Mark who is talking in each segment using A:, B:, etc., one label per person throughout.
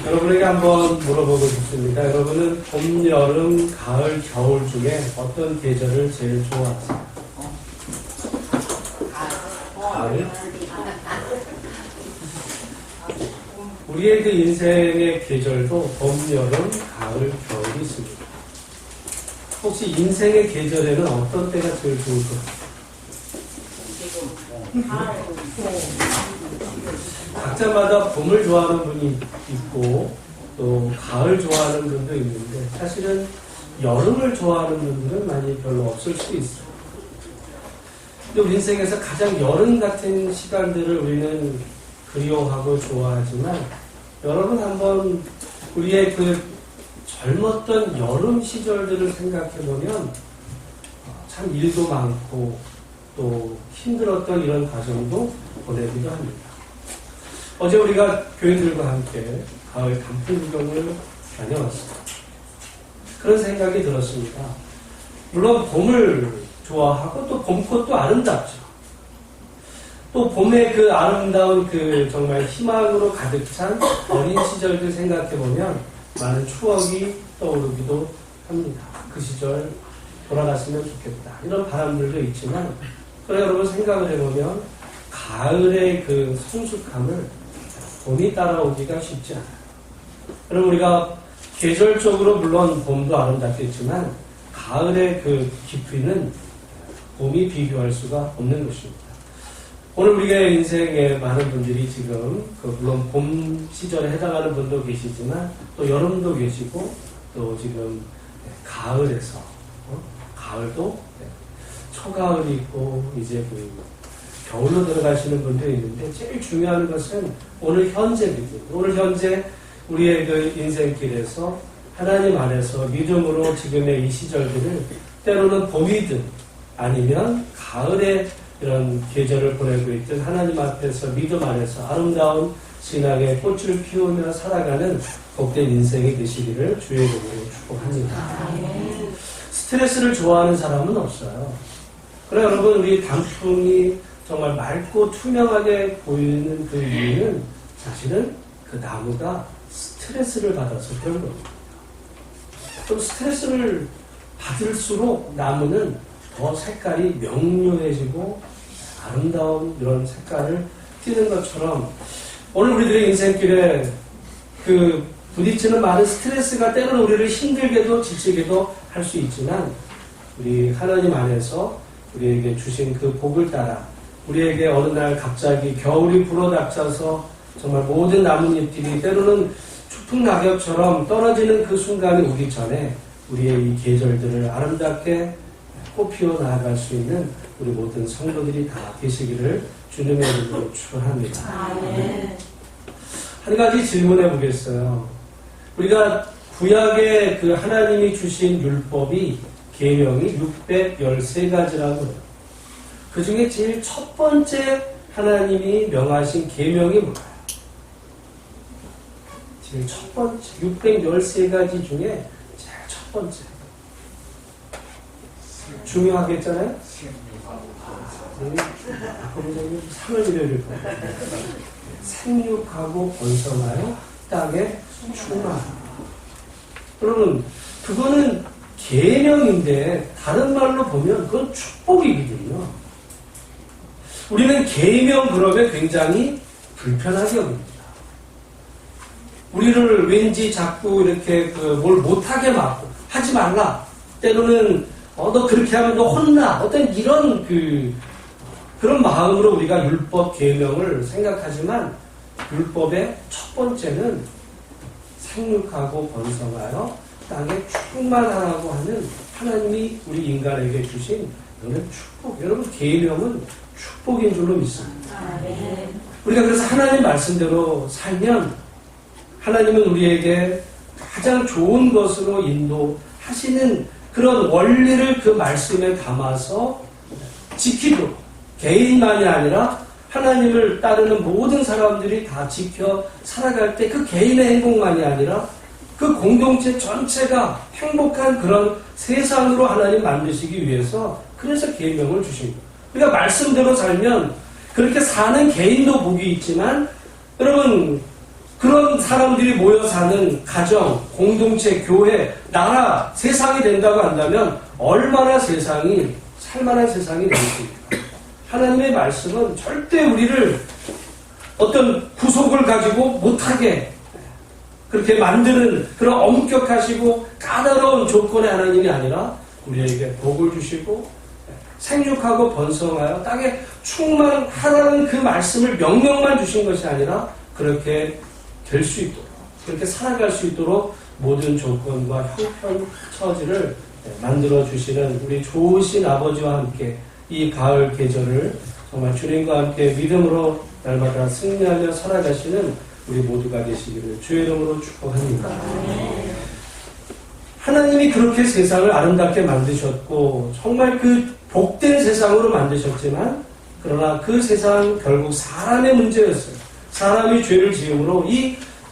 A: 여러분에게 한번 물어보고 싶습니다. 여러분은 봄, 여름, 가을, 겨울 중에 어떤 계절을 제일 좋아하세요? 가을? 우리의 그 인생의 계절도 봄, 여름, 가을, 겨울이 있습니다. 혹시 인생의 계절에는 어떤 때가 제일 좋을 것 같아요? 각자마다 봄을 좋아하는 분이 있고 또 가을 좋아하는 분도 있는데 사실은 여름을 좋아하는 분들은 많이 별로 없을 수도 있어요. 근데 우리 인생에서 가장 여름 같은 시간들을 우리는 그리워하고 좋아하지만 여러분 한번 우리의 그 젊었던 여름 시절들을 생각해보면 참 일도 많고 또 힘들었던 이런 과정도 보내기도 합니다. 어제 우리가 교인들과 함께 가을 단풍 구경을 다녀왔습니다. 그런 생각이 들었습니다. 물론 봄을 좋아하고 또 봄꽃도 아름답죠. 또 봄의 그 아름다운 그 정말 희망으로 가득 찬 어린 시절들 생각해보면 많은 추억이 떠오르기도 합니다. 그 시절 돌아갔으면 좋겠다. 이런 바람들도 있지만 그래 여러분 생각을 해보면 가을의 그 성숙함을 봄이 따라오기가 쉽지 않아요. 그럼 우리가 계절적으로 물론 봄도 아름답겠지만 가을의 그 깊이는 봄이 비교할 수가 없는 것입니다. 오늘 우리의 인생에 많은 분들이 지금 물론 봄 시절에 해당하는 분도 계시지만 또 여름도 계시고 또 지금 가을에서 가을도 초가을이 있고 이제 겨울로 들어가시는 분들이 있는데 제일 중요한 것은 오늘 현재입니다. 오늘 현재 우리의 그 인생길에서 하나님 안에서 믿음으로 지금의 이 시절들을 때로는 봄이든 아니면 가을에 이런 계절을 보내고 있든 하나님 앞에서 믿음 안에서 아름다운 신앙의 꽃을 피우며 살아가는 복된 인생이 되시기를 주의 이름으로 축복합니다. 스트레스를 좋아하는 사람은 없어요. 그래 여러분 우리 단풍이 정말 맑고 투명하게 보이는 그 이유는 사실은 그 나무가 스트레스를 받아서 그런 겁니다. 좀 스트레스를 받을수록 나무는 더 색깔이 명료해지고 아름다운 이런 색깔을 띠는 것처럼 오늘 우리들의 인생길에 그 부딪히는 많은 스트레스가 때로는 우리를 힘들게도 지치게도 할 수 있지만 우리 하나님 안에서 우리에게 주신 그 복을 따라 우리에게 어느 날 갑자기 겨울이 불어닥쳐서 정말 모든 나뭇잎들이 때로는 추풍 낙엽처럼 떨어지는 그 순간이 오기 전에 우리의 이 계절들을 아름답게 꽃피워 나아갈 수 있는 우리 모든 성도들이 다 되시기를 주님의 이름으로 축원합니다. 한 가지 질문해 보겠어요. 우리가 구약의 그 하나님이 주신 율법이 계명이 613가지라고 해요. 그 중에 제일 첫 번째 하나님이 명하신 계명이 뭘까요? 제일 첫 번째 613가지 중에 제일 첫 번째 중요하겠잖아요? 아까보다는 상을 드려줄 거예요. 생육하고 번성하여 땅에 충만하라. 여러분 그거는 계명인데 다른 말로 보면 그건 축복이거든요. 우리는 계명 그러면 굉장히 불편하게 여깁니다. 우리를 왠지 자꾸 이렇게 뭘 못하게 막고 하지 말라. 때로는 너 그렇게 하면 너 혼나. 어떤 이런 그런 마음으로 우리가 율법 계명을 생각하지만 율법의 첫 번째는 생육하고 번성하여 땅에 충만하라고 하는 하나님이 우리 인간에게 주신 이런 축복. 여러분 계명은 축복인 줄로 믿습니다. 우리가 그래서 하나님 말씀대로 살면 하나님은 우리에게 가장 좋은 것으로 인도하시는 그런 원리를 그 말씀에 담아서 지키도록 개인만이 아니라 하나님을 따르는 모든 사람들이 다 지켜 살아갈 때 그 개인의 행복만이 아니라 그 공동체 전체가 행복한 그런 세상으로 하나님 만드시기 위해서 그래서 계명을 주신 거예요. 그러니까 말씀대로 살면 그렇게 사는 개인도 복이 있지만 여러분 그런 사람들이 모여 사는 가정, 공동체, 교회, 나라, 세상이 된다고 한다면 얼마나 세상이 살만한 세상이 되겠습니까? 하나님의 말씀은 절대 우리를 어떤 구속을 가지고 못하게 그렇게 만드는 그런 엄격하시고 까다로운 조건의 하나님이 아니라 우리에게 복을 주시고 생육하고 번성하여 땅에 충만하라는 그 말씀을 명령만 주신 것이 아니라 그렇게 될 수 있도록, 그렇게 살아갈 수 있도록 모든 조건과 형편 처지를 만들어 주시는 우리 좋으신 아버지와 함께 이 가을 계절을 정말 주님과 함께 믿음으로 날마다 승리하며 살아가시는 우리 모두가 되시기를 주의 이름으로 축복합니다. 하나님이 그렇게 세상을 아름답게 만드셨고 정말 그 복된 세상으로 만드셨지만 그러나 그 세상 결국 사람의 문제였어요. 사람이 죄를 지음으로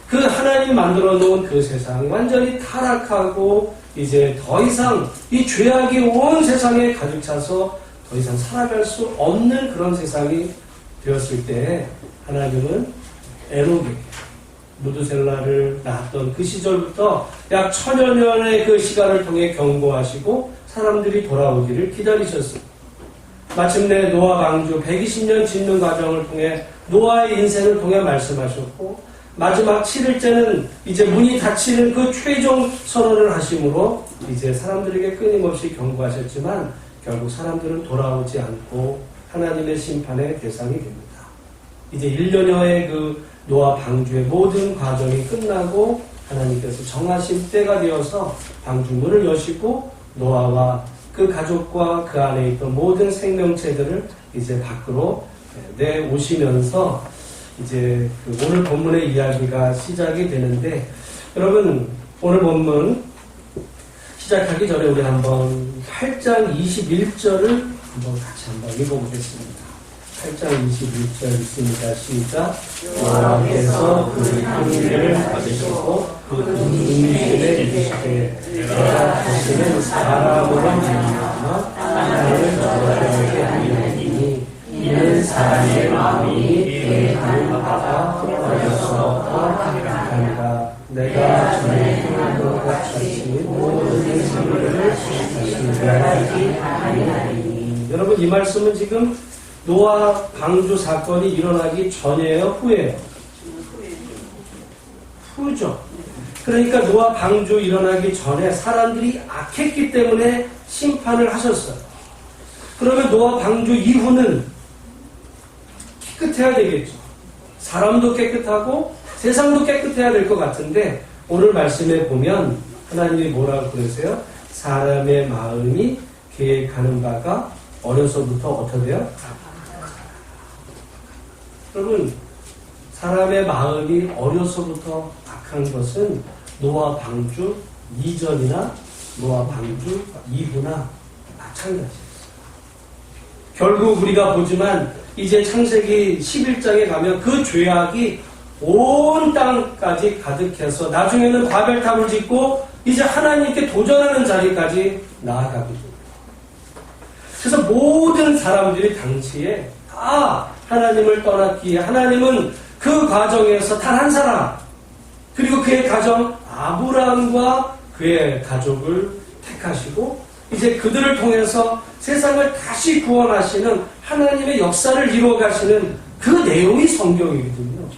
A: 그 하나님 만들어 놓은 그 세상 완전히 타락하고 이제 더 이상 이 죄악이 온 세상에 가득 차서 더 이상 살아갈 수 없는 그런 세상이 되었을 때 하나님은 에녹에게 무드셀라를 낳았던 그 시절부터 약 1000여 년의 그 시간을 통해 경고하시고 사람들이 돌아오기를 기다리셨습니다. 마침내 노아 방주 120년 짓는 과정을 통해 노아의 인생을 통해 말씀하셨고 마지막 7일째는 이제 문이 닫히는 그 최종 선언을 하심으로 이제 사람들에게 끊임없이 경고하셨지만 결국 사람들은 돌아오지 않고 하나님의 심판의 대상이 됩니다. 이제 1년여의 그 노아 방주의 모든 과정이 끝나고 하나님께서 정하신 때가 되어서 방주 문을 여시고 노아와 그 가족과 그 안에 있던 모든 생명체들을 이제 밖으로 내오시면서 이제 그 오늘 본문의 이야기가 시작이 되는데 여러분 오늘 본문 시작하기 전에 우리 한번 8장 21절을 한번 같이 한번 읽어보겠습니다. 8장 21절 있습니다. 시작. 여호와께서 그 긍휼을 받으시고 그 긍휼에 이르시되 내가 다시는 사람으로 말미암아 땅을 너희에게 하리니 이는 사람의 마음이 계획하는 바가 어려서부터 하리라. 내가 전에 행한 것 같이 모든 생물을 다시 하지 아니하리니. 여러분 이 말씀은 지금 노아 방주 사건이 일어나기 전이에요? 후예요? 후죠. 그러니까 노아 방주 일어나기 전에 사람들이 악했기 때문에 심판을 하셨어요. 그러면 노아 방주 이후는 깨끗해야 되겠죠. 사람도 깨끗하고 세상도 깨끗해야 될 것 같은데 오늘 말씀에 보면 하나님이 뭐라고 그러세요? 사람의 마음이 계획하는 바가 어려서부터 어떻게 돼요? 여러분 사람의 마음이 어려서부터 악한 것은 노아 방주 이전이나 노아 방주 이후나 마찬가지였어요. 결국 우리가 보지만 이제 창세기 11장에 가면 그 죄악이 온 땅까지 가득해서 나중에는 바벨탑을 짓고 이제 하나님께 도전하는 자리까지 나아가게 됩니다. 그래서 모든 사람들이 당시에 다 하나님을 떠났기에 하나님은 그 과정에서 단 한 사람 그리고 그의 가정 아브라함과 그의 가족을 택하시고 이제 그들을 통해서 세상을 다시 구원하시는 하나님의 역사를 이루어가시는 그 내용이 성경이거든요.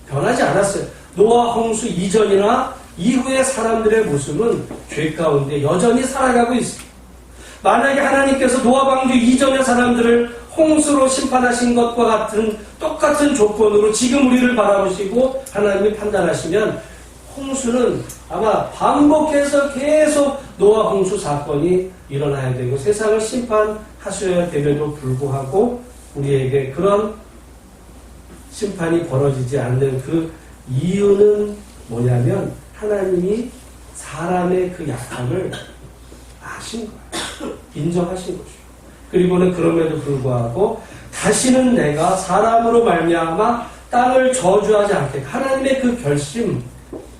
A: 변하지 않았어요. 노아 홍수 이전이나 이후의 사람들의 모습은 죄 가운데 여전히 살아가고 있습니다. 만약에 하나님께서 노아 방주 이전의 사람들을 홍수로 심판하신 것과 같은 똑같은 조건으로 지금 우리를 바라보시고 하나님이 판단하시면 홍수는 아마 반복해서 계속 노아 홍수 사건이 일어나야 되고 세상을 심판하셔야 됨에도 불구하고 우리에게 그런 심판이 벌어지지 않는 그 이유는 뭐냐면 하나님이 사람의 그 약함을 아신 거예요. 인정하신 거죠. 그리고는 그럼에도 불구하고 다시는 내가 사람으로 말미암아 땅을 저주하지 않겠다. 하나님의 그 결심.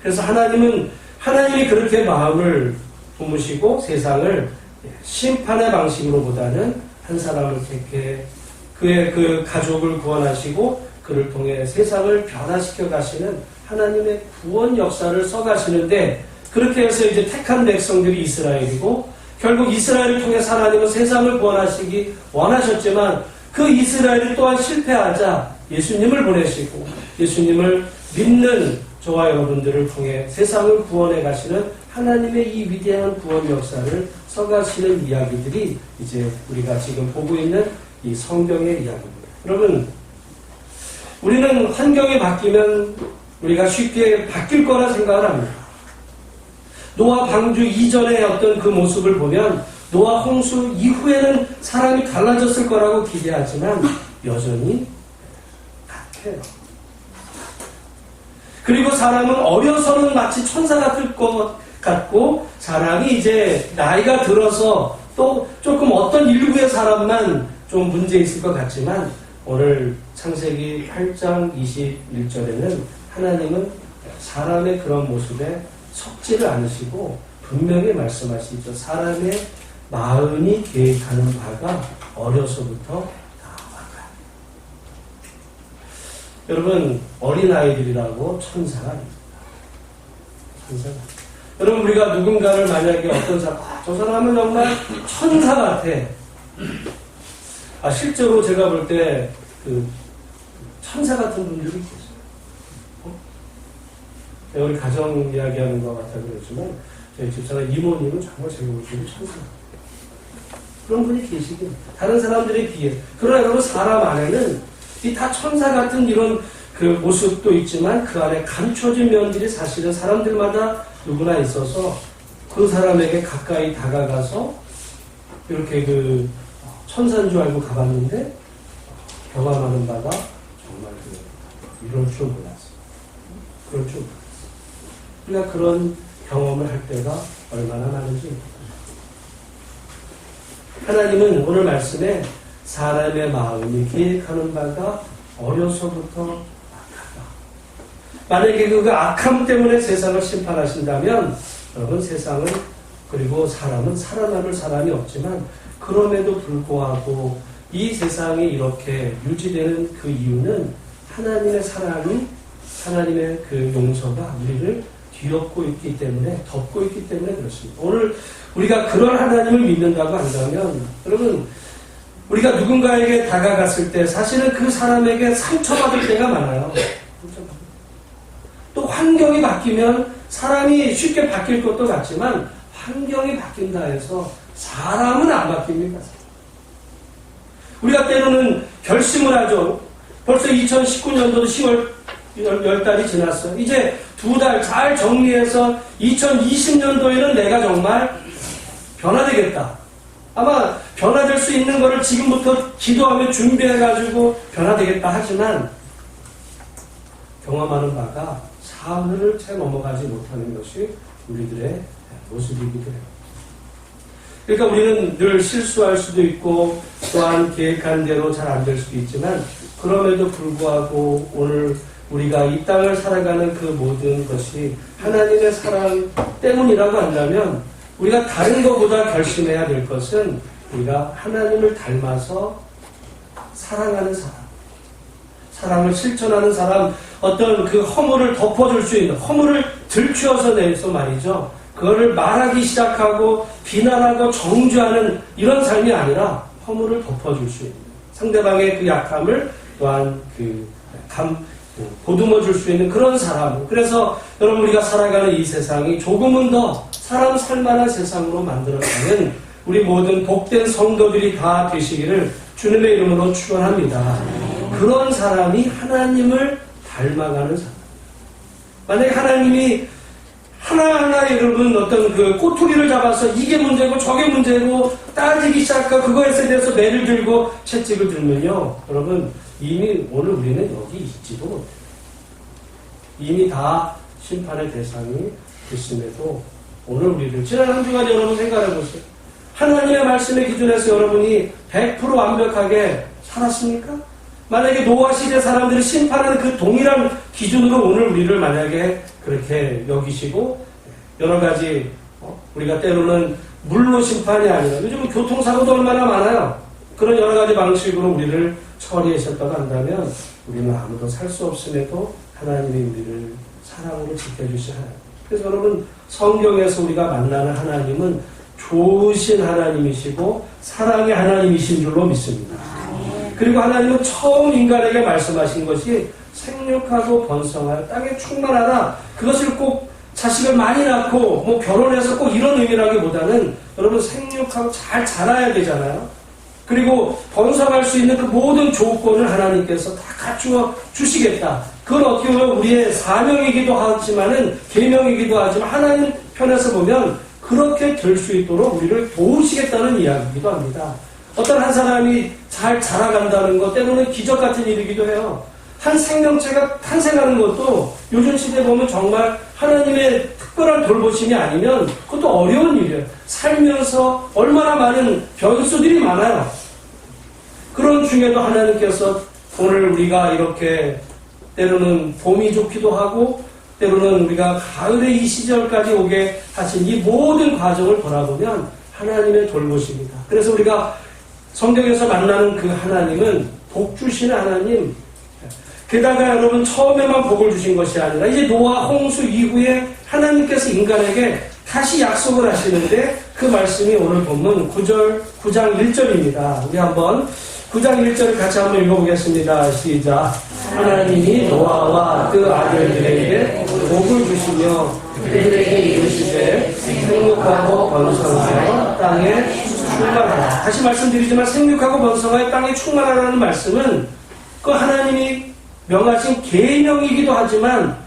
A: 그래서 하나님이 그렇게 마음을 품으시고 세상을 심판의 방식으로보다는 한 사람을 택해 그의 그 가족을 구원하시고 그를 통해 세상을 변화시켜 가시는 하나님의 구원 역사를 써가시는데, 그렇게 해서 이제 택한 백성들이 이스라엘이고, 결국 이스라엘을 통해서 하나님은 세상을 구원하시기 원하셨지만 그 이스라엘이 또한 실패하자 예수님을 보내시고, 예수님을 믿는 저와 여러분들을 통해 세상을 구원해 가시는 하나님의 이 위대한 구원 역사를 써가시는 이야기들이 이제 우리가 지금 보고 있는 이 성경의 이야기입니다. 여러분, 우리는 환경이 바뀌면 우리가 쉽게 바뀔 거라 생각을 합니다. 노아 방주 이전의 어떤 그 모습을 보면 노아 홍수 이후에는 사람이 달라졌을 거라고 기대하지만 여전히 같아요. 그리고 사람은 어려서는 마치 천사 같을 것 같고, 사람이 이제 나이가 들어서 또 조금 어떤 일부의 사람만 좀 문제 있을 것 같지만, 오늘 창세기 8장 21절에는 하나님은 사람의 그런 모습에 속지를 않으시고 분명히 말씀하시죠. 사람의 마음이 계획하는 바가 어려서부터 나아가. 여러분, 어린아이들이라고 천사가 아닙니다. 천사가. 여러분, 우리가 누군가를 만약에 어떤 사람, 저 사람은 정말 천사 같아. 실제로 제가 볼 때 그 천사 같은 분들이 계세요. 우리 가정 이야기하는 것 같아 그랬지만 저희 집사람 이모님은 정말 제가 볼 때는 천사. 그런 분이 계시긴. 다른 사람들에 비해. 그러나 여러분, 사람 안에는 이 다 천사 같은 이런 그 모습도 있지만 그 안에 감춰진 면들이 사실은 사람들마다 누구나 있어서 그 사람에게 가까이 다가가서 이렇게 그 천사인 줄 알고 가봤는데 경험하는 바가 정말 이럴 줄 몰랐어요. 그럴 줄 몰랐어요. 우리가 그런 경험을 할 때가 얼마나 많은지. 하나님은 오늘 말씀에 사람의 마음이 계획하는 바가 어려서부터 악하다. 만약에 그 악함 때문에 세상을 심판하신다면 여러분, 세상은, 그리고 사람은 살아남을 사람이 없지만, 그럼에도 불구하고 이 세상이 이렇게 유지되는 그 이유는 하나님의 사랑이, 하나님의 그 용서가 우리를 뒤엎고 있기 때문에, 덮고 있기 때문에 그렇습니다. 오늘 우리가 그런 하나님을 믿는다고 한다면, 여러분, 우리가 누군가에게 다가갔을 때 사실은 그 사람에게 상처받을 때가 많아요. 또 환경이 바뀌면 사람이 쉽게 바뀔 것도 같지만 환경이 바뀐다 해서 사람은 안 바뀝니다. 우리가 때로는 결심을 하죠. 벌써 2019년도도 10월 10달이 지났어요. 이제 2달 잘 정리해서 2020년도에는 내가 정말 변화되겠다. 아마 변화될 수 있는 거를 지금부터 기도하며 준비해가지고 변화되겠다 하지만 경험하는 바가 사흘을 채 넘어가지 못하는 것이 우리들의 모습이기도 해요. 그러니까 우리는 늘 실수할 수도 있고 또한 계획한 대로 잘 안 될 수도 있지만, 그럼에도 불구하고 오늘 우리가 이 땅을 살아가는 그 모든 것이 하나님의 사랑 때문이라고 한다면, 우리가 다른 것보다 결심해야 될 것은 우리가 하나님을 닮아서 사랑하는 사람, 사랑을 실천하는 사람, 어떤 그 허물을 덮어줄 수 있는, 허물을 들추어서 내서 말이죠. 그거를 말하기 시작하고 비난하고 정죄하는 이런 삶이 아니라 허물을 덮어줄 수 있는, 상대방의 그 약함을 또한 보듬어 줄 수 있는 그런 사람. 그래서 여러분, 우리가 살아가는 이 세상이 조금은 더 사람 살만한 세상으로 만들어가는 우리 모든 복된 성도들이 다 되시기를 주님의 이름으로 축원합니다. 그런 사람이 하나님을 닮아가는 사람. 만약에 하나님이 하나하나 여러분 어떤 그 꼬투리를 잡아서 이게 문제고 저게 문제고 따지기 시작하고 그거에 대해서 매를 들고 채찍을 들면요, 여러분, 이미 오늘 우리는 여기 있지도 못해요. 이미 다 심판의 대상이 됐음에도 오늘 우리를, 지난 한 주간 여러분 생각해보세요. 하나님의 말씀의 기준에서 여러분이 100% 완벽하게 살았습니까? 만약에 노아 시대 사람들이 심판하는 그 동일한 기준으로 오늘 우리를 만약에 그렇게 여기시고, 여러 가지 우리가 때로는 물로 심판이 아니라 요즘은 교통사고도 얼마나 많아요. 그런 여러 가지 방식으로 우리를 처리하셨다고 한다면 우리는 아무도 살 수 없음에도 하나님이 우리를 사랑으로 지켜주신 하나님. 그래서 여러분 성경에서 우리가 만나는 하나님은 좋으신 하나님이시고 사랑의 하나님이신 줄로 믿습니다. 그리고 하나님은 처음 인간에게 말씀하신 것이 생육하고 번성하여 땅에 충만하라. 그것을 꼭 자식을 많이 낳고 뭐 결혼해서 꼭 이런 의미라기보다는 여러분 생육하고 잘 자라야 되잖아요. 그리고 번성할 수 있는 그 모든 조건을 하나님께서 다 갖추어 주시겠다. 그건 어떻게 보면 우리의 사명이기도 하지만은 계명이기도 하지만 하나님 편에서 보면 그렇게 될 수 있도록 우리를 도우시겠다는 이야기이기도 합니다. 어떤 한 사람이 잘 자라간다는 것 때로는 기적 같은 일이기도 해요. 한 생명체가 탄생하는 것도 요즘 시대에 보면 정말 하나님의 특별한 돌보심이 아니면 그것도 어려운 일이에요. 살면서 얼마나 많은 변수들이 많아요. 그런 중에도 하나님께서 오늘 우리가 이렇게 때로는 봄이 좋기도 하고 때로는 우리가 가을의 이 시절까지 오게 하신 이 모든 과정을 돌아보면 하나님의 돌보심이다. 그래서 우리가 성경에서 만나는 그 하나님은 복 주시는 하나님, 게다가 여러분 처음에만 복을 주신 것이 아니라 이제 노아 홍수 이후에 하나님께서 인간에게 다시 약속을 하시는데 그 말씀이 오늘 본문 9장 1절입니다. 우리 한번 9장 1절을 같이 한번 읽어보겠습니다. 시작. 하나님이 노아와 그 아들들에게 복을 주시며 그들에게 이르시되 생육하고 번성하여 땅에 충만하라. 다시 말씀드리지만 생육하고 번성하여 땅에 충만하라는 말씀은 그 하나님이 명하신 계명이기도 하지만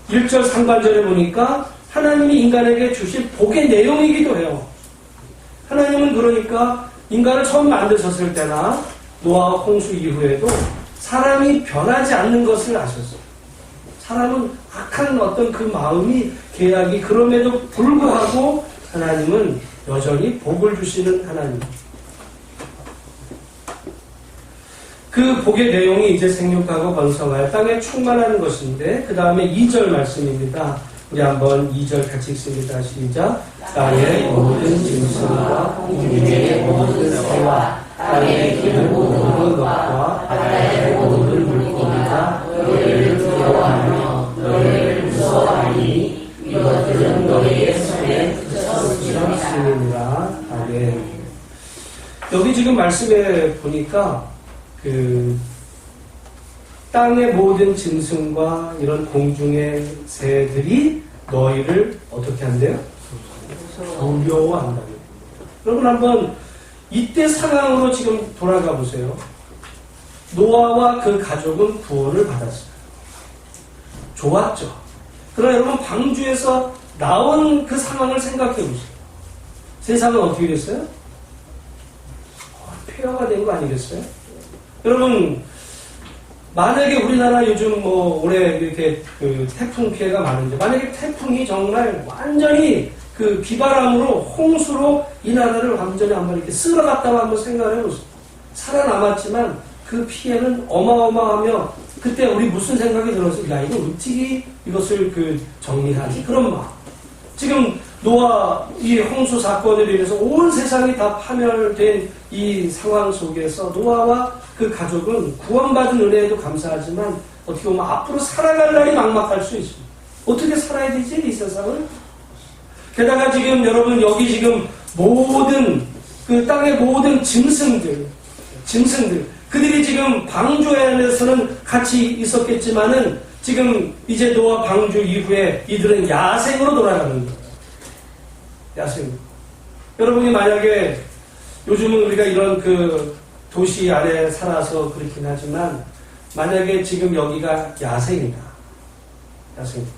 A: 1절 상반절에 보니까 하나님이 인간에게 주신 복의 내용이기도 해요. 하나님은 그러니까 인간을 처음 만드셨을 때나 노아와 홍수 이후에도 사람이 변하지 않는 것을 아셨어요. 사람은 악한 어떤 그 마음이 계약이 그럼에도 불구하고 하나님은 여전히 복을 주시는 하나님. 그 복의 내용이 이제 생육하고 번성하여 땅에 충만하는 것인데 그 다음에 2절 말씀입니다. 우리 한번 2절 같이 읽습니다. 시작. 땅의 모든 짐승과 위의 모든 새와 땅의 기는 모든 것과 바다의 모든 물고기가 너희를 두려워하며 너희를 무서워하니 이것들은 너희의 손에 붙였음이니라. 아멘. 여기 지금 말씀에 보니까 그 땅의 모든 짐승과 이런 공중의 새들이 너희를 어떻게 한대요? 두려워한다. 여러분 한번 이때 상황으로 지금 돌아가 보세요. 노아와 그 가족은 구원을 받았어요. 좋았죠. 그러나 여러분 방주에서 나온 그 상황을 생각해 보세요. 세상은 어떻게 됐어요? 폐허가 된 거 아니겠어요? 여러분 만약에 우리나라 요즘 뭐 올해 이렇게 그 태풍 피해가 많은데 만약에 태풍이 정말 완전히 그 비바람으로 홍수로 이 나라를 완전히 한번 이렇게 쓸어갔다고 한번 생각을 해보세요. 살아남았지만 그 피해는 어마어마하며 그때 우리 무슨 생각이 들었어요? 야 이거 어떻게 이것을 그 정리하지? 그런 마음. 지금 노아 이 홍수 사건으로 인해서 온 세상이 다 파멸된 이 상황 속에서 노아와 그 가족은 구원받은 은혜에도 감사하지만 어떻게 보면 앞으로 살아갈 날이 막막할 수 있습니다. 어떻게 살아야 되지 이 세상을? 게다가 지금 여러분 여기 지금 모든 그 땅의 모든 짐승들 그들이 지금 방주 안에서는 같이 있었겠지만은 지금 이제 노아 방주 이후에 이들은 야생으로 돌아가는 거예요. 야생. 여러분이 만약에 요즘은 우리가 이런 그 도시 안에 살아서 그렇긴 하지만 만약에 지금 여기가 야생이다. 야생이다.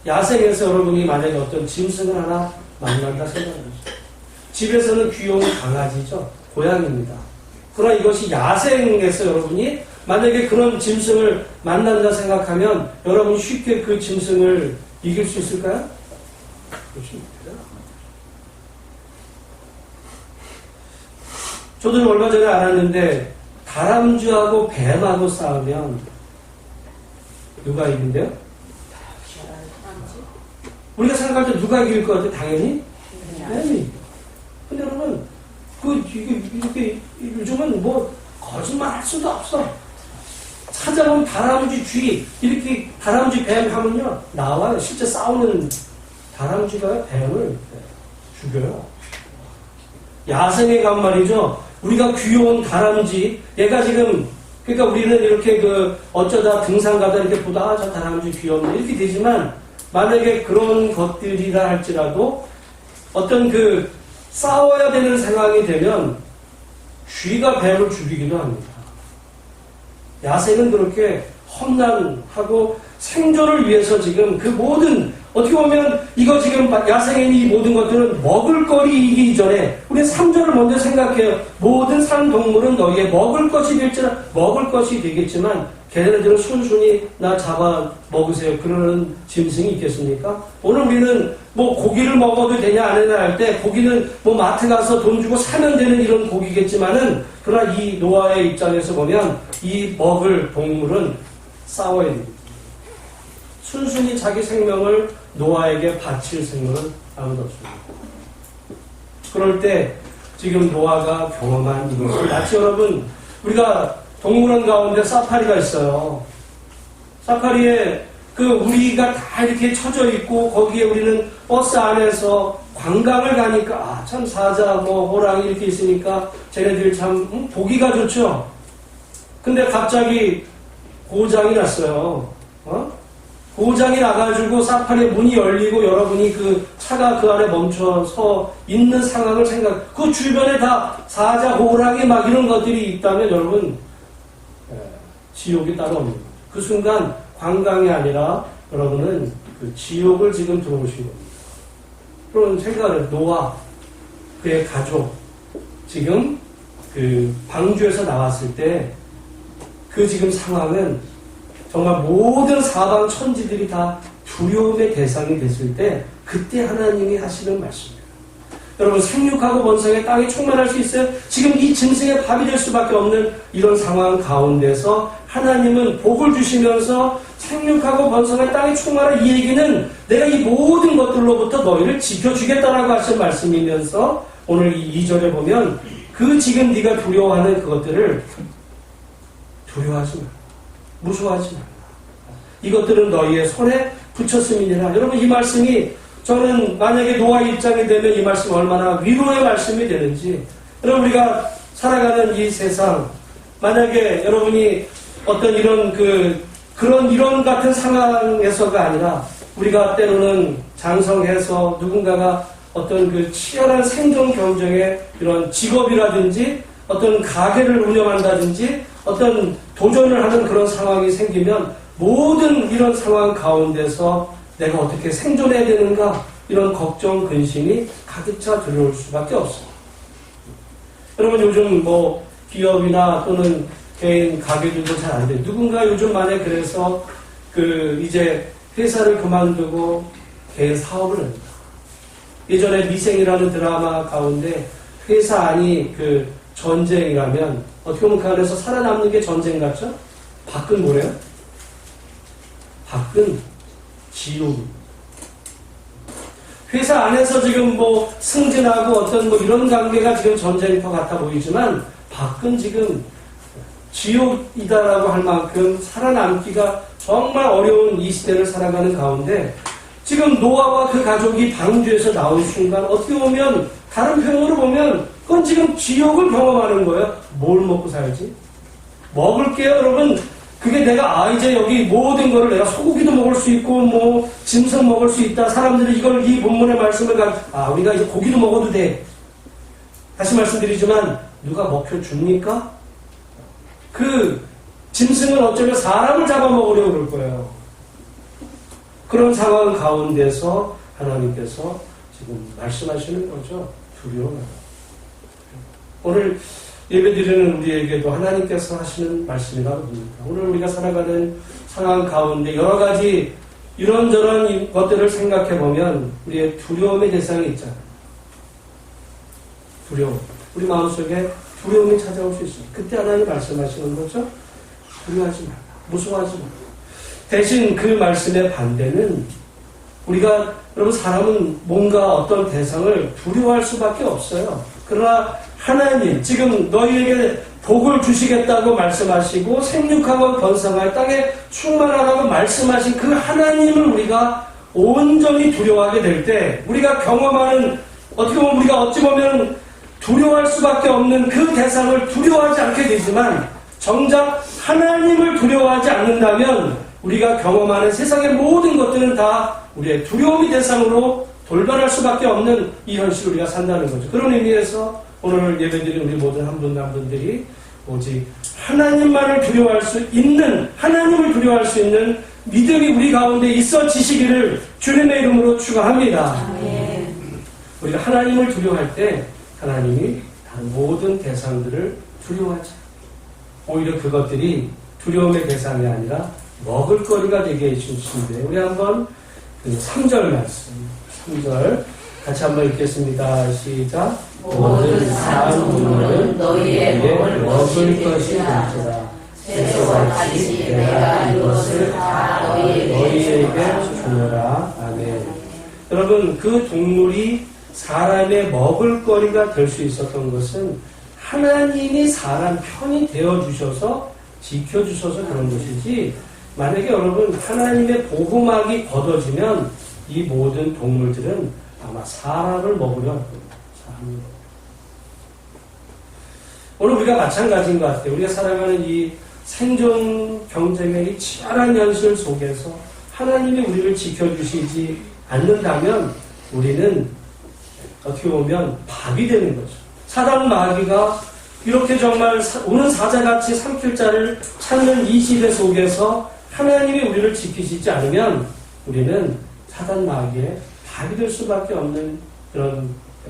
A: 야생에서 여러분이 만약에 어떤 짐승을 하나 만난다 생각해보세요. 집에서는 귀여운 강아지죠. 고양이입니다. 그러나 이것이 야생에서 여러분이 만약에 그런 짐승을 만난다 생각하면 여러분이 쉽게 그 짐승을 이길 수 있을까요? 그렇지 못해요. 저도 얼마 전에 알았는데 다람쥐하고 뱀하고 싸우면 누가 이긴대요? 우리가 생각할 때 누가 이길 것 같아요? 당연히 뱀이. 근데 여러분 이게 요즘은 뭐 거짓말 할 수도 없어. 찾아보면 다람쥐 쥐, 이렇게 다람쥐 뱀 하면요, 나와요. 실제 싸우는 다람쥐가 뱀을 죽여요. 야생에 간 말이죠. 우리가 귀여운 다람쥐, 얘가 지금, 그러니까 우리는 이렇게 어쩌다 등산 가다 이렇게 보다, 저 다람쥐 귀엽네, 이렇게 되지만, 만약에 그런 것들이라 할지라도, 어떤 싸워야 되는 상황이 되면, 쥐가 뱀을 죽이기도 합니다. 야생은 그렇게 험난하고 생존을 위해서 지금 그 모든, 어떻게 보면 이거 지금 야생에 있는 이 모든 것들은 먹을 거리이기 이전에 우리 3절을 먼저 생각해요. 모든 산동물은 너희의 먹을 것이 될지라, 먹을 것이 되겠지만 걔네들은 순순히 나 잡아 먹으세요. 그러는 짐승이 있겠습니까? 오늘 우리는 뭐 고기를 먹어도 되냐 안 되냐 할 때 고기는 뭐 마트 가서 돈 주고 사면 되는 이런 고기겠지만은, 그러나 이 노아의 입장에서 보면 이 먹을 동물은 싸워야 됩니다. 순순히 자기 생명을 노아에게 바칠 생명은 아무도 없습니다. 그럴 때 지금 노아가 경험한 이것을 마치 여러분, 우리가 동물원 가운데 사파리가 있어요. 사파리에 우리가 다 이렇게 쳐져 있고 거기에 우리는 버스 안에서 관광을 가니까 참 사자 호랑이 이렇게 있으니까 쟤네들 참 보기가 좋죠. 근데 갑자기 고장이 났어요. 고장이 나가지고 사파리 문이 열리고 여러분이 차가 그 안에 멈춰서 있는 상황을 그 주변에 다 사자, 호랑이 막 이런 것들이 있다면 여러분, 지옥이 따로 없는 거죠. 그 순간 관광이 아니라 여러분은 지옥을 지금 들어오신 겁니다. 그런 생각을, 노아, 그의 가족, 지금 방주에서 나왔을 때 지금 상황은 정말 모든 사방 천지들이 다 두려움의 대상이 됐을 때 그때 하나님이 하시는 말씀입니다. 여러분, 생육하고 번성의 땅이 충만할 수 있어요? 지금 이 짐승의 밥이 될 수밖에 없는 이런 상황 가운데서 하나님은 복을 주시면서 생육하고 번성의 땅이 충만할, 이 얘기는 내가 이 모든 것들로부터 너희를 지켜주겠다라고 하신 말씀이면서 오늘 이 2절에 보면 지금 네가 두려워하는 그것들을 두려워하지 마라. 무서워하지 마라. 이것들은 너희의 손에 붙였음이니라. 여러분, 이 말씀이 저는 만약에 노아 입장이 되면 이 말씀이 얼마나 위로의 말씀이 되는지, 여러분, 우리가 살아가는 이 세상, 만약에 여러분이 어떤 이런 같은 상황에서가 아니라 우리가 때로는 장성해서 누군가가 어떤 치열한 생존 경쟁에 이런 직업이라든지 어떤 가게를 운영한다든지 어떤 도전을 하는 그런 상황이 생기면 모든 이런 상황 가운데서 내가 어떻게 생존해야 되는가, 이런 걱정, 근심이 가득 차 들어올 수밖에 없습니다. 여러분, 요즘 기업이나 또는 개인 가게들도 잘 안 돼요. 누군가 요즘 만에 그래서 이제 회사를 그만두고 개인 사업을 합니다. 예전에 미생이라는 드라마 가운데 회사 안이 전쟁이라면 어떻게 보면 그 안에서 살아남는 게 전쟁 같죠? 밖은 뭐래요? 밖은 지옥입니다. 회사 안에서 지금 승진하고 어떤 이런 관계가 지금 전쟁터 같아 보이지만 밖은 지금 지옥이다라고 할 만큼 살아남기가 정말 어려운 이 시대를 살아가는 가운데 지금 노아와 그 가족이 방주에서 나온 순간 어떻게 보면 다른 표현으로 보면 그건 지금 지옥을 경험하는 거예요. 뭘 먹고 살지? 먹을게요, 여러분. 그게 내가 이제 여기 모든 거를 내가 소고기도 먹을 수 있고 짐승 먹을 수 있다. 사람들이 이 본문의 말씀을 우리가 이제 고기도 먹어도 돼. 다시 말씀드리지만 누가 먹혀줍니까? 짐승은 어쩌면 사람을 잡아먹으려고 그럴 거예요. 그런 상황 가운데서 하나님께서 지금 말씀하시는 거죠. 두려워요. 오늘 예배드리는 우리에게도 하나님께서 하시는 말씀이라고 봅니다. 오늘 우리가 살아가는 상황 가운데 여러 가지 이런저런 것들을 생각해 보면 우리의 두려움의 대상이 있잖아요. 두려움. 우리 마음속에 두려움이 찾아올 수 있어요. 그때 하나님 말씀하시는 거죠. 두려워하지 마라. 무서워하지 마라. 대신 그 말씀의 반대는 우리가, 여러분, 사람은 뭔가 어떤 대상을 두려워할 수밖에 없어요. 그러나 하나님, 지금 너희에게 복을 주시겠다고 말씀하시고 생육하고 번성할 땅에 충만하라고 말씀하신 그 하나님을 우리가 온전히 두려워하게 될 때 우리가 경험하는 어떻게 보면 우리가 어찌 보면 두려워할 수밖에 없는 그 대상을 두려워하지 않게 되지만 정작 하나님을 두려워하지 않는다면 우리가 경험하는 세상의 모든 것들은 다 우리의 두려움의 대상으로 돌변할 수밖에 없는 이 현실을 우리가 산다는 거죠. 그런 의미에서 오늘 예배드린 우리 모든 한 분 한 분들이 오직 하나님만을 두려워할 수 있는, 하나님을 두려워할 수 있는 믿음이 우리 가운데 있어지시기를 주님의 이름으로 축원합니다. 아멘. 우리가 하나님을 두려워할 때 하나님이 다른 모든 대상들을 두려워하지. 오히려 그것들이 두려움의 대상이 아니라 먹을거리가 되게 해주시는데 우리 한번 그 3절 말씀 3절 같이 한번 읽겠습니다. 시작. 모든 사람 문물은 너희의 먹을 것이 될지라 채소와 같이 내가 이것을 다 너희에게 주노라. 아멘. 여러분 그 동물이 사람의 먹을거리가 될 수 있었던 것은 하나님이 사람 편이 되어주셔서 지켜주셔서 그런 것이지 만약에 여러분 하나님의 보호막이 걷어지면 이 모든 동물들은 아마 사람을 먹으려 할 겁니다. 오늘 우리가 마찬가지인 것 같아요. 우리가 살아가는 이 생존 경쟁의 이 치열한 현실 속에서 하나님이 우리를 지켜주시지 않는다면 우리는 어떻게 보면 밥이 되는 거죠. 사단 마귀가 이렇게 정말 오는 사자같이 삼킬 자를 찾는 이 시대 속에서 하나님이 우리를 지키시지 않으면 우리는 사단 마귀의 밥이 될 수밖에 없는 그런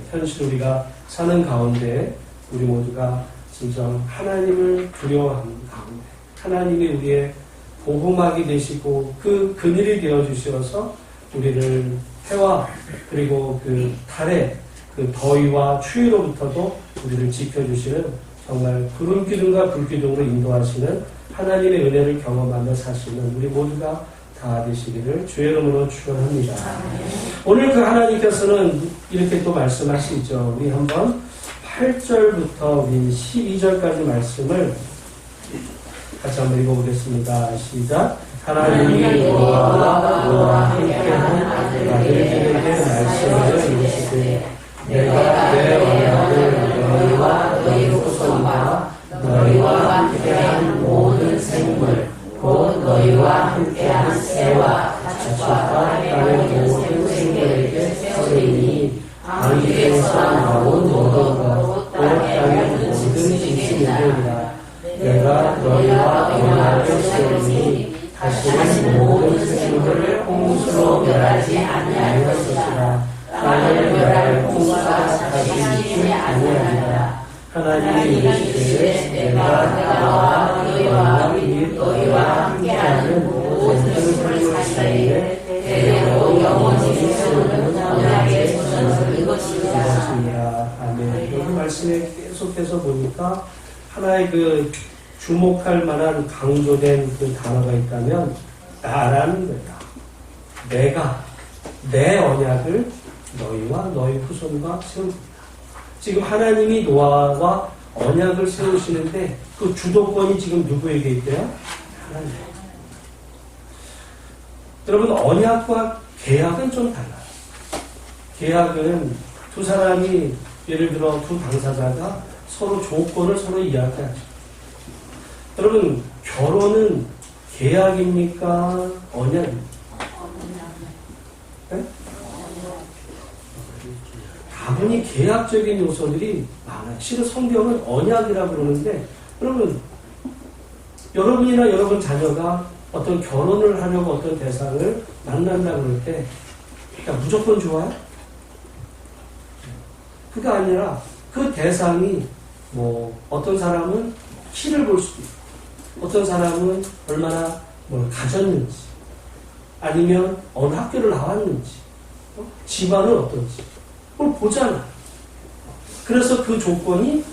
A: 현실 우리가 사는 가운데 우리 모두가 진정 하나님을 두려워하는 가운데 하나님이 우리의 보호막이 되시고 그 그늘이 되어주셔서 우리를 해와 그리고 그 달의 그 더위와 추위로부터도 우리를 지켜주시는 정말 구름 기둥과 불 기둥으로 인도하시는 하나님의 은혜를 경험하며 사시는 우리 모두가 다 되시기를 주의 이름으로 축원합니다. 오늘 그 하나님께서는 이렇게 또 말씀하시죠. 우리 한번 8절부터 우리 12절까지 말씀을 같이 한번 읽어보겠습니다. 시작. 하나님이 너와 함께한 아들에게 말씀을 이르시되 내가 내 언약을 너희와 너희 후손과 너희와 함께한 모든 생물 곧 너희와 함께한 새와 가축과 땅의 모든 생물에게 세우리니 안개에서 나온 모든 땅의 모든 짐승이니라. 내가 너희와 언약을 세우니 다시는 모든 생물을 홍수로 멸하지 아니할 것이라. 땅을 멸할 홍수가 다시 있지 아니하리라. 하나님이 이르시되 내가 나와 너희와 함께하는 모든 생물 사이에 대대로 영원히 세우는 언약의 조정을 이것이니라. 아멘. 여기 말씀에 계속해서 보니까 하나의 그 주목할 만한 강조된 그 단어가 있다면 나라는 거다. 내가 내 언약을 너희와 너희 후손과 세운다. 지금 하나님이 노아와 언약을 세우시는데 그 주도권이 지금 누구에게 있대요? 하나님. 여러분 언약과 계약은 좀 달라요. 계약은 두 사람이 예를 들어 두 당사자가 서로 조건을 서로 이야기하죠. 여러분 결혼은 계약입니까? 언약입니까? 네? 다분히 계약적인 요소들이 많아요. 실은 성경은 언약이라고 그러는데 여러분 여러분이나 여러분 자녀가 어떤 결혼을 하려고 어떤 대상을 만난다고 그럴 때 그러니까 무조건 좋아요? 그게 아니라 그 대상이 뭐 어떤 사람은 키를 볼 수도 있고 어떤 사람은 얼마나 뭘 가졌는지 아니면 어느 학교를 나왔는지 집안은 어떤지 그걸 보잖아. 그래서 그 조건이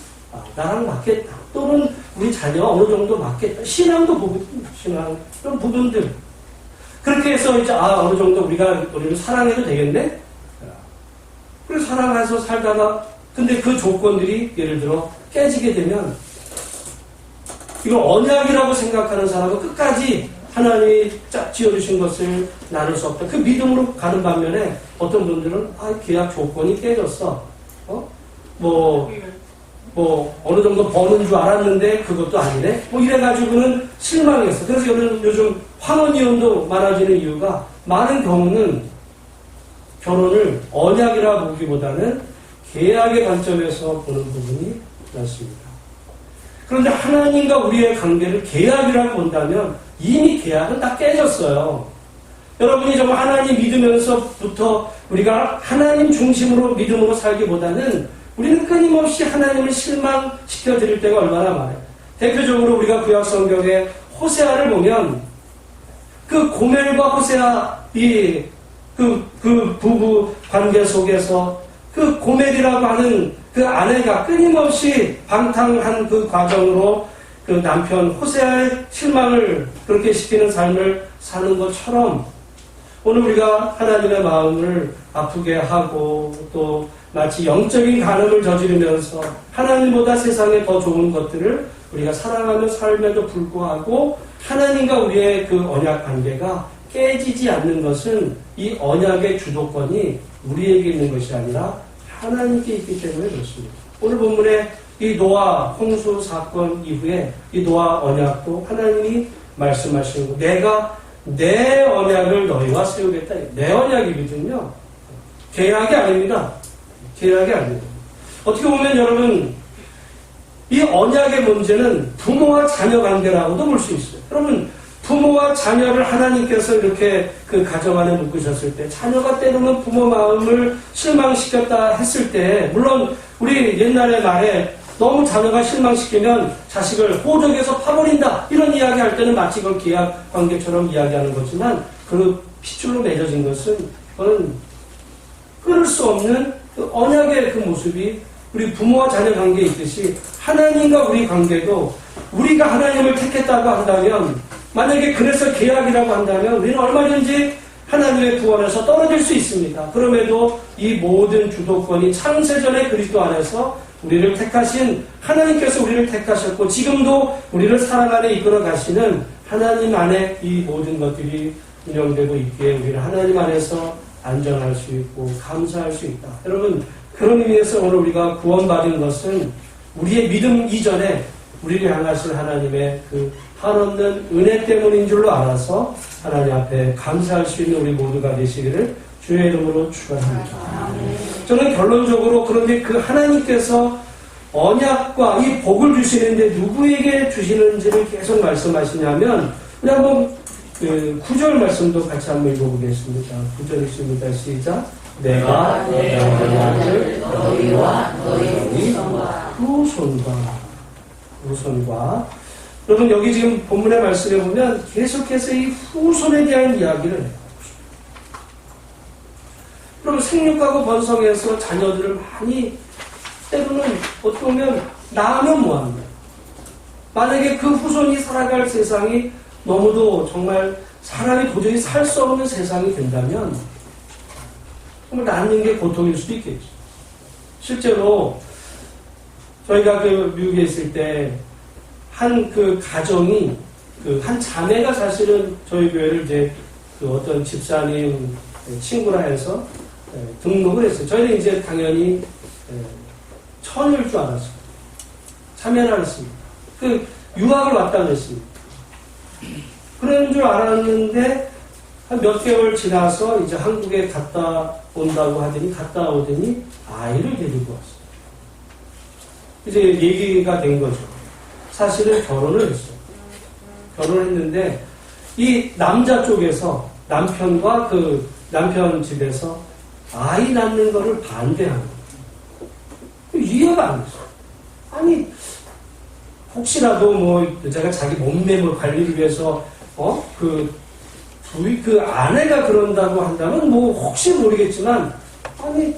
A: 나랑 맞겠다 또는 우리 자녀 어느 정도 맞겠다. 신앙도 보거든요. 신앙 그런 부분들 그렇게 해서 이제 어느 정도 우리를 사랑해도 되겠네. 그래서 사랑해서 살다가 근데 그 조건들이 예를 들어 깨지게 되면 이걸 언약이라고 생각하는 사람은 끝까지 하나님이 지어주신 것을 나눌 수 없다. 그 믿음으로 가는 반면에 어떤 분들은 계약 조건이 깨졌어. 어느 정도 버는 줄 알았는데 그것도 아니네. 이래가지고는 실망했어. 그래서 요즘 황혼이혼도 많아지는 이유가 많은 경우는 결혼을 언약이라 보기보다는 계약의 관점에서 보는 부분이 많습니다. 그런데 하나님과 우리의 관계를 계약이라고 본다면 이미 계약은 다 깨졌어요. 여러분이 정말 하나님 믿으면서부터 우리가 하나님 중심으로 믿음으로 살기보다는 우리는 끊임없이 하나님을 실망시켜 드릴 때가 얼마나 많아요. 대표적으로 우리가 구약 성경의 호세아를 보면 그 고멜과 호세아 그 부부 관계 속에서 그 고멜이라고 하는 그 아내가 끊임없이 방탕한 그 과정으로 그 남편 호세아의 실망을 그렇게 시키는 삶을 사는 것처럼 오늘 우리가 하나님의 마음을 아프게 하고 또 마치 영적인 간음을 저지르면서 하나님보다 세상에 더 좋은 것들을 우리가 사랑하며 삶에도 불구하고 하나님과 우리의 그 언약 관계가 깨지지 않는 것은 이 언약의 주도권이 우리에게 있는 것이 아니라 하나님께 있기 때문에 그렇습니다. 오늘 본문에 이 노아 홍수 사건 이후에 이 노아 언약도 하나님이 말씀하시는 거, 내가 내 언약을 너희와 세우겠다. 내 언약이거든요. 계약이 아닙니다. 계약이 아닙니다. 어떻게 보면 여러분 이 언약의 문제는 부모와 자녀 관계라고도 볼 수 있어요. 여러분 부모와 자녀를 하나님께서 이렇게 그 가정 안에 묶으셨을 때 자녀가 때로는 부모 마음을 실망시켰다 했을 때 물론 우리 옛날의 말에 너무 자녀가 실망시키면 자식을 호적에서 파버린다 이런 이야기 할 때는 마치 그걸 계약 관계처럼 이야기하는 거지만 그 핏줄로 맺어진 것은 그건 끊을 수 없는 그 언약의 그 모습이 우리 부모와 자녀 관계에 있듯이 하나님과 우리 관계도 우리가 하나님을 택했다고 한다면 만약에 그래서 계약이라고 한다면 우리는 얼마든지 하나님의 구원에서 떨어질 수 있습니다. 그럼에도 이 모든 주도권이 창세전의 그리스도 안에서 우리를 택하신 하나님께서 우리를 택하셨고 지금도 우리를 사랑 안에 이끌어 가시는 하나님 안에 이 모든 것들이 운영되고 있기에 우리는 하나님 안에서 안전할 수 있고 감사할 수 있다. 여러분 그런 의미에서 오늘 우리가 구원받은 것은 우리의 믿음 이전에 우리를 향하신 하나님의 그 한없는 은혜 때문인 줄로 알아서 하나님 앞에 감사할 수 있는 우리 모두가 되시기를 주의 이름으로 축원합니다. 저는 결론적으로 그런데 그 하나님께서 언약과 이 복을 주시는데 누구에게 주시는지를 계속 말씀하시냐면 우리 한번 그 9절 말씀도 같이 한번 읽어보겠습니다. 9절 읽습니다. 시작. 내가 내 언약을 너희와 너희 후손과 여러분 여기 지금 본문의 말씀에 보면 계속해서 이 후손에 대한 이야기를 해요. 그럼 생육하고 번성해서 자녀들을 많이 때로는 어떻게 보면 낳으면 뭐합니까? 만약에 그 후손이 살아갈 세상이 너무도 정말 사람이 도저히 살 수 없는 세상이 된다면 정말 낳는 게 고통일 수도 있겠죠. 실제로 저희가 그 미국에 있을 때 한 그 가정이 그 한 자매가 사실은 저희 교회를 이제 그 어떤 집사님 친구라 해서 등록을 했어요. 저희는 이제 당연히 처녀일 줄 알았어요. 참여를 안 했습니다. 그 유학을 왔다 그랬습니다. 그런 줄 알았는데 한 몇 개월 지나서 이제 한국에 갔다 온다고 하더니 갔다 오더니 아이를 데리고 왔어요. 이제 얘기가 된 거죠. 사실은 결혼을 했어요. 결혼을 했는데 이 남자 쪽에서 남편과 그 남편 집에서 아이 낳는 거를 반대하는 거예요. 이해가 안 됐어요. 아니 혹시라도 뭐 여자가 자기 몸매물 관리를 위해서 그 아내가 그런다고 한다면 뭐 혹시 모르겠지만 아니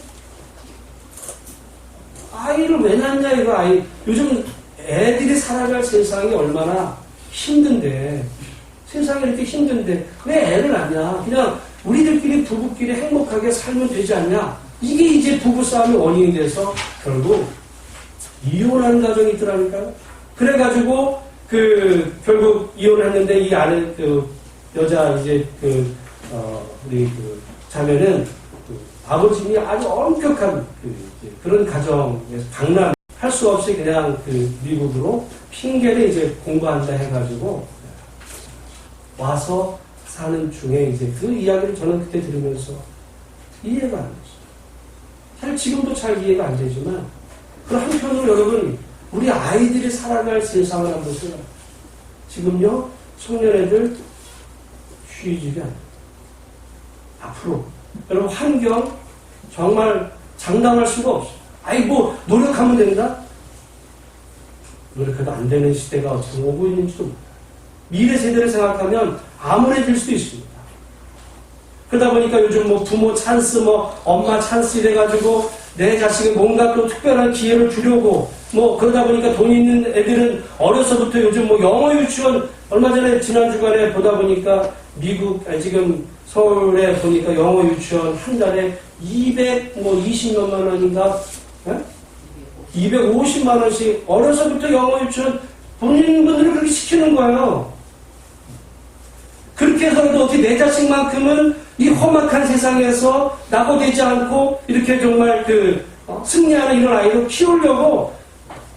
A: 아이를 왜 낳냐 이거 아이 요즘 애들이 살아갈 세상이 얼마나 힘든데 세상이 이렇게 힘든데 왜 애를 낳냐 그냥 우리들끼리 부부끼리 행복하게 살면 되지 않냐 이게 이제 부부싸움의 원인이 돼서 결국 이혼하는 가정이 있더라니까요. 그래가지고 결국 이혼했는데 이 아내, 여자, 이제 우리 자매는 아버님이 아주 엄격한 그런 가정에서 강남할 수 없이 그냥 미국으로 핑계를 이제 공부한다 해가지고 와서 사는 중에 이제 그 이야기를 저는 그때 들으면서 이해가 안 됐어요. 사실 지금도 잘 이해가 안 되지만, 그 한편으로 여러분, 우리 아이들이 살아갈 세상을 한번 보세요. 지금요, 청년애들 쉬지가 않아요. 앞으로. 여러분, 환경 정말 장담할 수가 없어요. 아이, 노력하면 된다? 노력해도 안 되는 시대가 어떻게 오고 있는지도 몰라요. 미래 세대를 생각하면 암울해질 수도 있습니다. 그러다 보니까 요즘 부모 찬스, 엄마 찬스 이래가지고 내 자식에 뭔가 또 특별한 기회를 주려고, 그러다 보니까 돈 있는 애들은 어려서부터 요즘 영어 유치원, 얼마 전에 지난 주간에 보다 보니까 지금 서울에 보니까 영어 유치원 한 달에 220몇만 원인가? 250만 원씩 어려서부터 영어 유치원 본인분들을 그렇게 시키는 거예요. 그렇게 해서라도 어떻게 내 자식만큼은 이 험악한 세상에서 낙오되지 않고 이렇게 정말 승리하는 이런 아이를 키우려고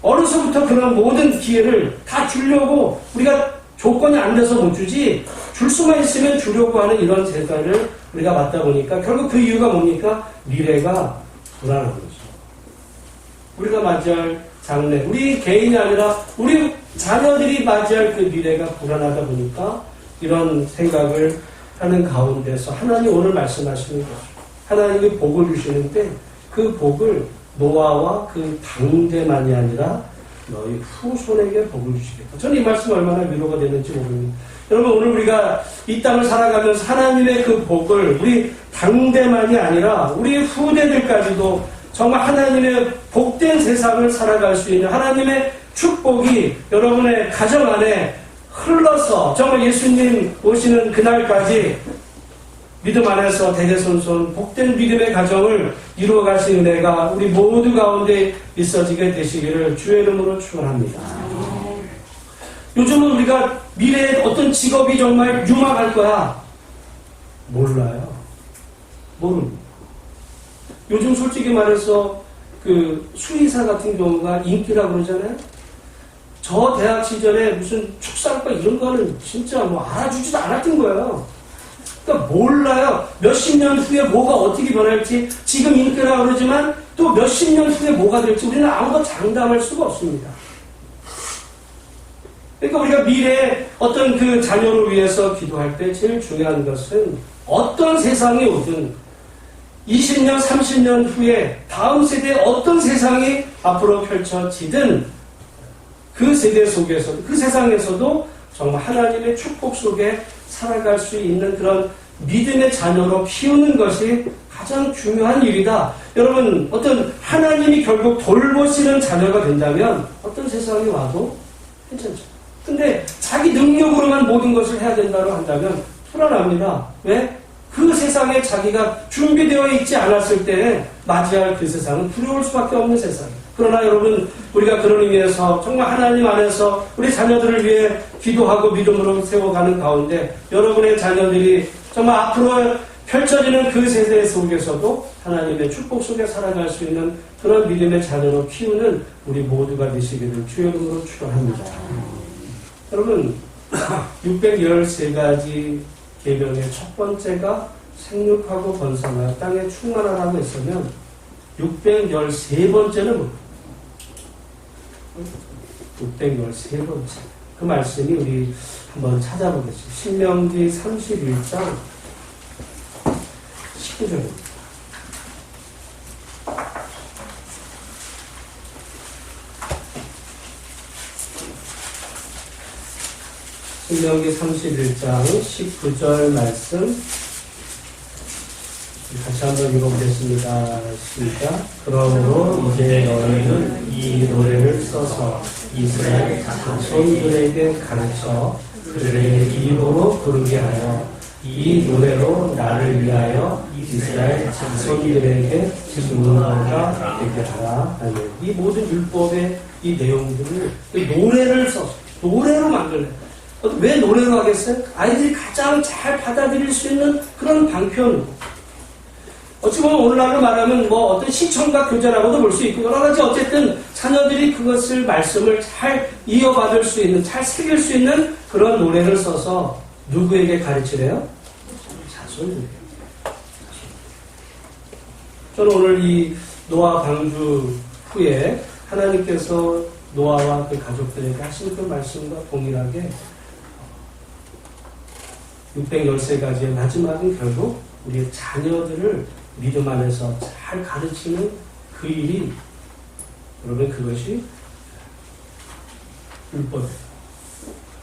A: 어려서부터 그런 모든 기회를 다 주려고 우리가 조건이 안 돼서 못 주지, 줄 수만 있으면 주려고 하는 이런 세상을 우리가 맞다 보니까 결국 그 이유가 뭡니까? 미래가 불안한 거죠. 우리가 맞이할 장래, 우리 개인이 아니라 우리 자녀들이 맞이할 그 미래가 불안하다 보니까 이런 생각을 하는 가운데서 하나님 오늘 말씀하시는 거죠. 하나님이 복을 주시는데 그 복을 노아와 그 당대만이 아니라 너희 후손에게 복을 주시겠다. 저는 이 말씀이 얼마나 위로가 되는지 모릅니다. 여러분, 오늘 우리가 이 땅을 살아가면서 하나님의 그 복을 우리 당대만이 아니라 우리 후대들까지도 정말 하나님의 복된 세상을 살아갈 수 있는 하나님의 축복이 여러분의 가정 안에 흘러서 정말 예수님 오시는 그날까지 믿음 안에서 대대손손 복된 믿음의 가정을 이루어갈 수 있는 은혜가 우리 모두 가운데 있어지게 되시기를 주의 이름으로 축원합니다. 요즘은 우리가 미래에 어떤 직업이 정말 유망할 거야. 몰라요. 모릅니다. 요즘 솔직히 말해서 수의사 같은 경우가 인기라고 그러잖아요. 저 대학 시절에 무슨 축산과 이런 거는 진짜 알아주지도 않았던 거예요. 그러니까 몰라요. 몇십 년 후에 뭐가 어떻게 변할지, 지금 인기라고 그러지만 또 몇십 년 후에 뭐가 될지 우리는 아무것도 장담할 수가 없습니다. 그러니까 우리가 미래에 어떤 그 자녀를 위해서 기도할 때 제일 중요한 것은 어떤 세상이 오든 20년, 30년 후에 다음 세대에 어떤 세상이 앞으로 펼쳐지든 그 세대 속에서도, 그 세상에서도 정말 하나님의 축복 속에 살아갈 수 있는 그런 믿음의 자녀로 키우는 것이 가장 중요한 일이다. 여러분, 어떤 하나님이 결국 돌보시는 자녀가 된다면 어떤 세상이 와도 괜찮죠. 근데 자기 능력으로만 모든 것을 해야 된다고 한다면 불안합니다. 왜? 그 세상에 자기가 준비되어 있지 않았을 때 맞이할 그 세상은 두려울 수밖에 없는 세상이에요. 그러나 여러분, 우리가 그런 의미에서 정말 하나님 안에서 우리 자녀들을 위해 기도하고 믿음으로 세워가는 가운데 여러분의 자녀들이 정말 앞으로 펼쳐지는 그 세대 속에서도 하나님의 축복 속에 살아갈 수 있는 그런 믿음의 자녀로 키우는 우리 모두가 되시기를 주의 이름으로 축원합니다. 여러분, 613가지 계명의 첫 번째가 생육하고 번성하여 땅에 충만하라고 했으면 613번째는 뭡니까? 613번째. 그 말씀이 우리 한번 찾아보겠습니다. 신명기 31장 19절입니다. 신명기 31장 19절 말씀 같이 한번 읽어보겠습니다. 시작. 그러므로 이제 너희는 이 노래를 써서 이스라엘 자손들에게 가르쳐 그들의 입으로 부르게 하여 이 노래로 나를 위하여 이스라엘 자손들에게 증언하게 되게 하라. 이 모든 율법의 이 내용들을 노래를 써서 노래로 만들래. 왜 노래로 하겠어요? 아이들이 가장 잘 받아들일 수 있는 그런 방편으로. 어찌 보면 오늘날로 말하면 뭐 어떤 시청각 교재라고도 볼 수 있고 여러 가지 어쨌든 자녀들이 그것을 말씀을 잘 이어받을 수 있는, 잘 새길 수 있는 그런 노래를 써서 누구에게 가르치래요? 자손들에게. 저는 오늘 이 노아 방주 후에 하나님께서 노아와 그 가족들에게 하신 그 말씀과 동일하게 613가지의 마지막은 결국 우리의 자녀들을 믿음 안에서 잘 가르치는 그 일이, 여러분 그것이 율법이에요.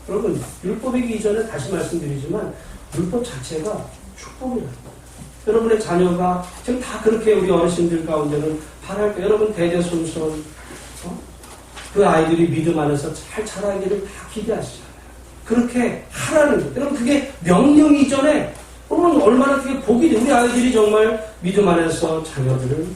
A: 여러분 율법이기 이전에 다시 말씀드리지만 율법 자체가 축복이라는 거예요. 여러분의 자녀가 지금 다 그렇게 우리 어르신들 가운데는 바랄 때 여러분 대대손손 그 아이들이 믿음 안에서 잘 자라기를 다 기대하시잖아요. 그렇게 하라는 거예요. 여러분 그게 명령 이전에 여러분 얼마나 그게 복이 돼. 우리 아이들이 정말 믿음 안에서 자녀들을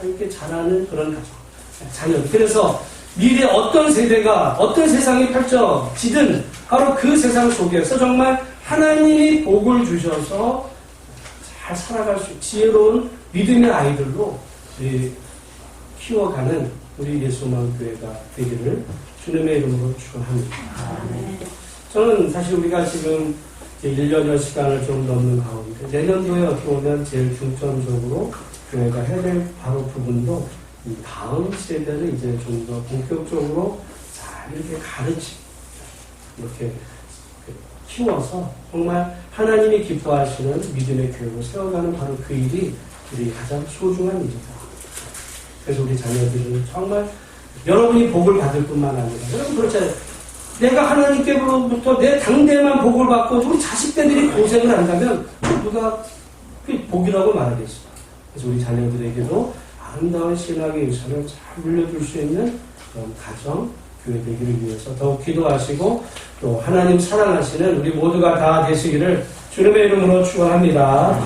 A: 이렇게 자라는 그런 가정, 자녀들. 그래서 미래 어떤 세대가 어떤 세상이 펼쳐지든 바로 그 세상 속에서 정말 하나님이 복을 주셔서 잘 살아갈 수 있는 지혜로운 믿음의 아이들로 키워가는 우리 예수만교회가 되기를 주님의 이름으로 축원합니다. 저는 사실 우리가 지금 1년여 시간을 좀 넘는 가운데 내년도에 어떻게 보면 제일 중점적으로 교회가 해야 될 바로 부분도 이 다음 세대를 이제 좀 더 본격적으로 잘 이렇게 가르치고 이렇게 키워서 정말 하나님이 기뻐하시는 믿음의 교회로 세워가는 바로 그 일이 우리 가장 소중한 일이다. 그래서 우리 자녀들은 정말 여러분이 복을 받을 뿐만 아니라 여러분 그렇잖아요. 내가 하나님께로부터 내 당대만 복을 받고 우리 자식들이 고생을 한다면 누가 그 복이라고 말하겠어요. 그래서 우리 자녀들에게도 아름다운 신앙의 유산을 잘 물려줄 수 있는 그런 가정, 교회 되기를 위해서 더욱 기도하시고 또 하나님 사랑하시는 우리 모두가 다 되시기를 주님의 이름으로 축원합니다.